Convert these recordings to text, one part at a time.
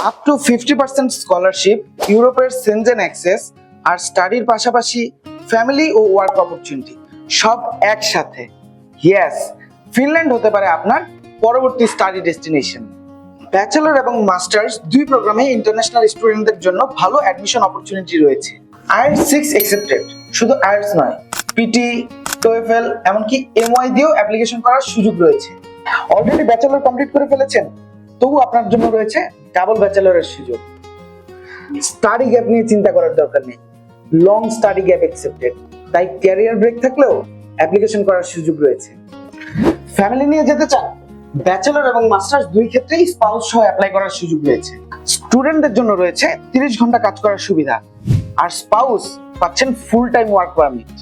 Up to 50% scholarship, ইউরোপের Shenzhen access, আর স্টাডির পাশাপাশি ফ্যামিলি ও ওয়ার্ক অপরচুনিটি সব একসাথে। ইয়েস, ফিনল্যান্ড হতে পারে আপনার পরবর্তী স্টাডি ডেস্টিনেশন। ব্যাচেলর এবং মাস্টার্স দুই প্রোগ্রামে ইন্টারন্যাশনাল স্টুডেন্টদের জন্য ভালো অ্যাডমিশন অপরচুনিটি রয়েছে। আইএলটিএস 6 অ্যাকসেপ্টেড, শুধু আইএলটিএস নয়, পিটি, টোয়েফেল এমনকি এমওয়াই দিয়েও অ্যাপ্লিকেশন করার সুযোগ রয়েছে। অলরেডি ব্যাচেলর কমপ্লিট করে ফেলেছেন, তবু আপনার জন্য রয়েছে ডাবল ব্যাচেলরের সুযোগ। স্টাডি গ্যাপ নিয়ে চিন্তা করার দরকার নেই, লং স্টাডি গ্যাপ অ্যাকসেপ্টেড, তাই ক্যারিয়ার ব্রেক থাকলেও অ্যাপ্লিকেশন করার সুযোগ রয়েছে। ফ্যামিলি নিয়ে যেতে চান, ব্যাচেলর এবং মাস্টার্স দুই ক্ষেত্রেই স্পাউস সহ অ্যাপ্লাই করার সুযোগ রয়েছে। স্টুডেন্টদের জন্য রয়েছে 30 ঘন্টা কাজ করার সুবিধা, আর স্পাউস পাচ্ছেন ফুল টাইম ওয়ার্ক পারমিট।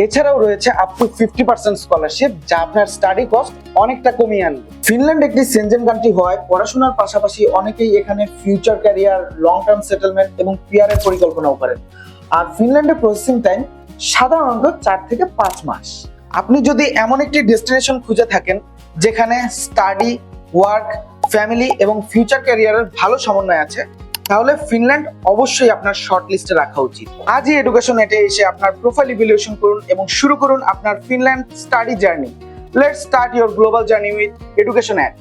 এছাড়াও রয়েছে আপ টু 50% স্কলারশিপ, যা আপনার স্টাডি কস্ট অনেকটা কমিয়ে আনবে। ফিনল্যান্ড একটি সেনজেন কান্ট্রি হওয়ায় পড়াশোনার পাশাপাশি অনেকেই এখানে future career, long term settlement এবং পিআরের পরিকল্পনাও করেন। আর ফিনল্যান্ডের প্রসেসিং টাইম সাধারণত 4 থেকে 5 মাস। আপনি যদি এমন একটি ডেস্টিনেশন খুঁজে থাকেন যেখানে স্টাডি, ওয়ার্ক, ফ্যামিলি এবং ফিউচার ক্যারিয়ারের ভালো সমন্বয় আছে, তাহলে ফিনল্যান্ড অবশ্যই আপনার শর্ট লিস্টে রাখা উচিত। আজই এডুকেশন নেটে এসে আপনার প্রোফাইল ইভ্যালুয়েশন করুন এবং শুরু করুন আপনার Finland study journey. Let's start your global journey with education net.